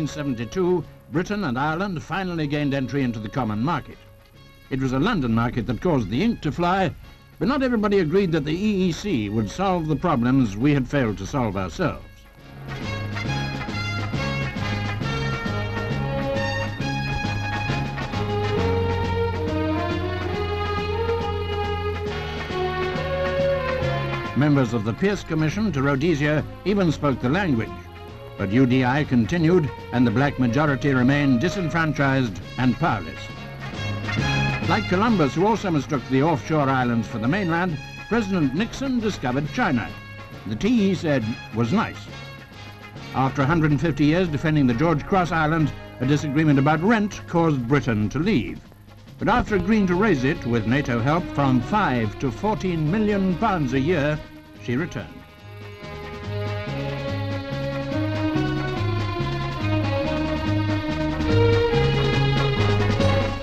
1972, Britain and Ireland finally gained entry into the common market. It was a London market that caused the ink to fly, but not everybody agreed that the EEC would solve the problems we had failed to solve ourselves. Members of the Pearce Commission to Rhodesia even spoke the language, but UDI continued and the black majority remained disenfranchised and powerless. Like Columbus, who also mistook the offshore islands for the mainland, President Nixon discovered China. The tea, he said, was nice. After 150 years defending the George Cross Island, a disagreement about rent caused Britain to leave. But after agreeing to raise it, with NATO help, from 5 to 14 million pounds a year, she returned.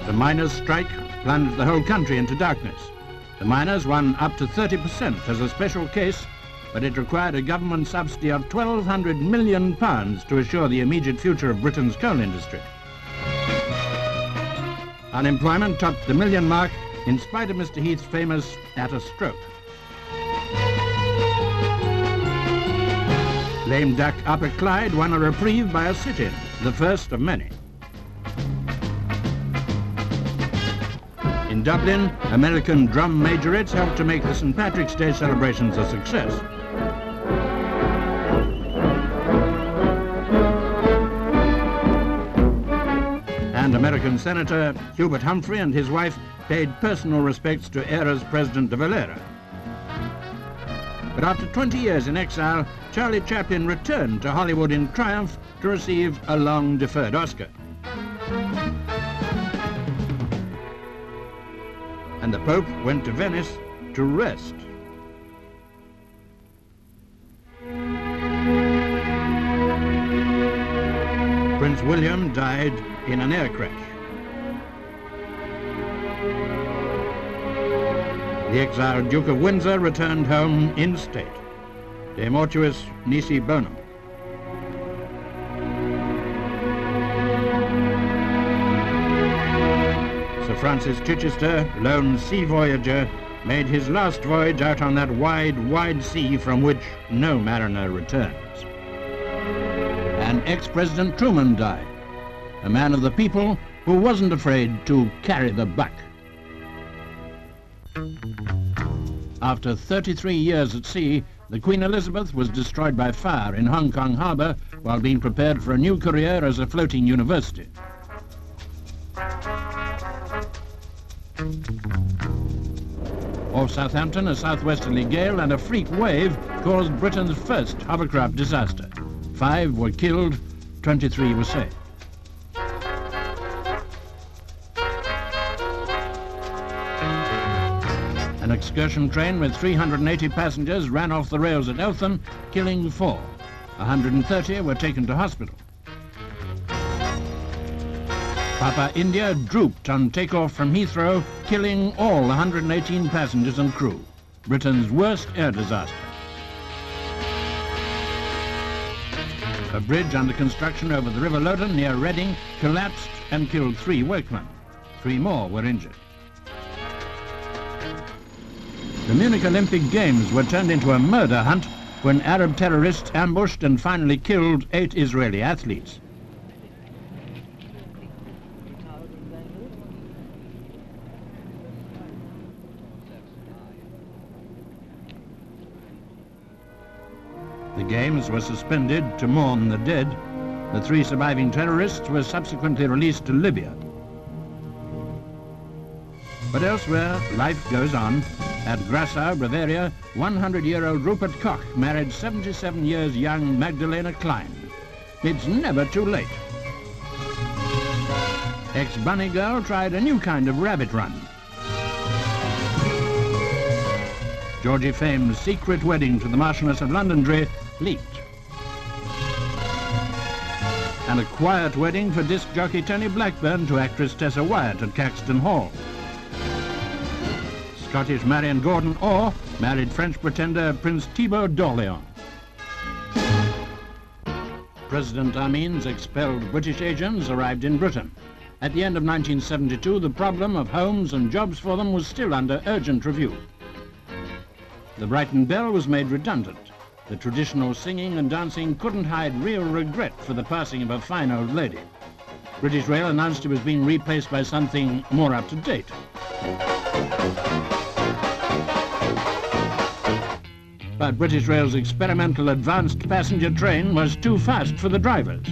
The miners' strike plunged the whole country into darkness. The miners won up to 30% as a special case, but it required a government subsidy of £1,200 million to assure the immediate future of Britain's coal industry. Unemployment topped the million mark in spite of Mr. Heath's famous "at a stroke." Lame duck Upper Clyde won a reprieve by a sit-in, the first of many. In Dublin, American drum majorettes helped to make the St. Patrick's Day celebrations a success. And American Senator Hubert Humphrey and his wife paid personal respects to Era's President de Valera. But after 20 years in exile, Charlie Chaplin returned to Hollywood in triumph to receive a long-deferred Oscar. And the Pope went to Venice to rest. Prince William died in an air crash. The exiled Duke of Windsor returned home in state. De mortuis nisi bonum. Sir Francis Chichester, lone sea voyager, made his last voyage out on that wide, wide sea from which no mariner returns. And ex-President Truman died, a man of the people who wasn't afraid to carry the buck. After 33 years at sea, the Queen Elizabeth was destroyed by fire in Hong Kong harbour while being prepared for a new career as a floating university. Off Southampton, a southwesterly gale and a freak wave caused Britain's first hovercraft disaster. 5 were killed, 23 were saved. An excursion train with 380 passengers ran off the rails at Eltham, killing 4. 130 were taken to hospital. Papa India drooped on takeoff from Heathrow, killing all 118 passengers and crew. Britain's worst air disaster. A bridge under construction over the River Loddon near Reading collapsed and killed 3 workmen. 3 more were injured. The Munich Olympic Games were turned into a murder hunt when Arab terrorists ambushed and finally killed 8 Israeli athletes. The Games were suspended to mourn the dead. The 3 surviving terrorists were subsequently released to Libya. But elsewhere, life goes on. At Grassau, Bavaria, 100-year-old Rupert Koch married 77 years young Magdalena Klein. It's never too late. Ex-bunny girl tried a new kind of rabbit run. Georgie Fame's secret wedding to the Marchioness of Londonderry leaked. And a quiet wedding for disc jockey Tony Blackburn to actress Tessa Wyatt at Caxton Hall. Scottish Marion Gordon Orr married French pretender Prince Thibaut d'Orléans. President Amin's expelled British agents arrived in Britain. At the end of 1972, the problem of homes and jobs for them was still under urgent review. The Brighton Bell was made redundant. The traditional singing and dancing couldn't hide real regret for the passing of a fine old lady. British Rail announced it was being replaced by something more up to date. But British Rail's experimental advanced passenger train was too fast for the drivers.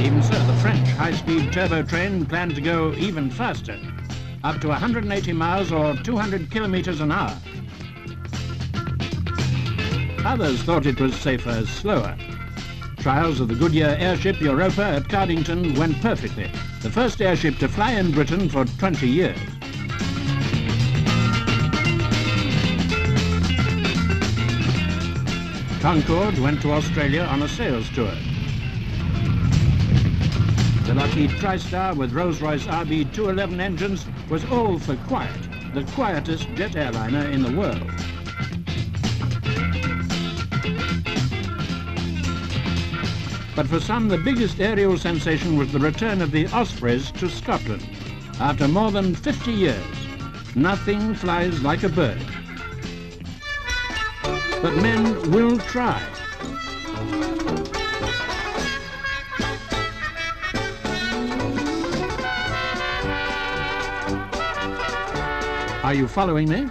Even so, the French high-speed turbo train planned to go even faster, up to 180 miles or 200 kilometers an hour. Others thought it was safer slower. Trials of the Goodyear airship Europa at Cardington went perfectly, the first airship to fly in Britain for 20 years. Concorde went to Australia on a sales tour. The Lockheed TriStar with Rolls-Royce RB211 engines was all for quiet, the quietest jet airliner in the world. But for some, the biggest aerial sensation was the return of the Ospreys to Scotland. After more than 50 years, nothing flies like a bird. But men will try. Are you following me?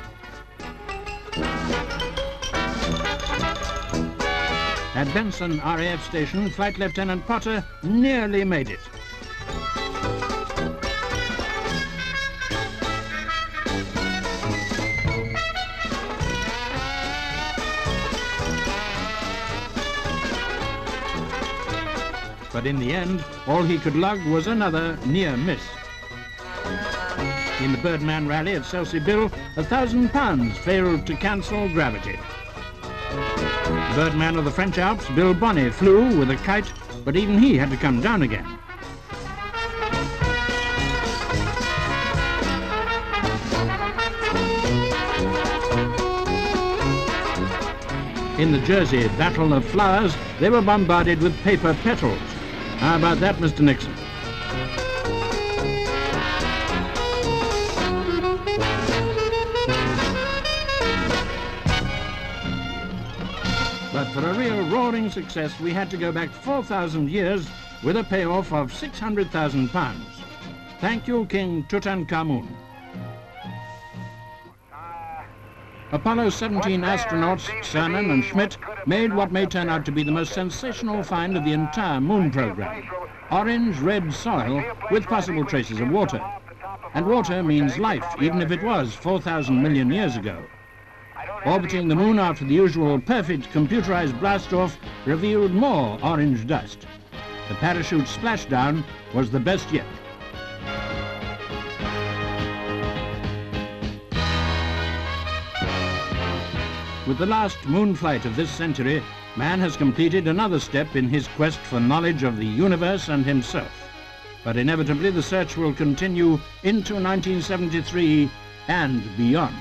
At Benson RAF Station, Flight Lieutenant Potter nearly made it. But in the end, all he could lug was another near miss. In the Birdman rally at Selsey Bill, £1,000 failed to cancel gravity. Birdman of the French Alps, Bill Bonney, flew with a kite, but even he had to come down again. In the Jersey Battle of Flowers, they were bombarded with paper petals. How about that, Mr. Nixon? But for a real roaring success, we had to go back 4,000 years with a payoff of £600,000. Thank you, King Tutankhamun. Apollo 17 astronauts Cernan and Schmidt made what may turn out to be the most sensational find of the entire moon program. Orange-red soil with possible traces of water. And water means life, even if it was 4,000 million years ago. Orbiting the moon after the usual perfect computerized blast-off revealed more orange dust. The parachute splashdown was the best yet. With the last moon flight of this century, man has completed another step in his quest for knowledge of the universe and himself. But inevitably the search will continue into 1973 and beyond.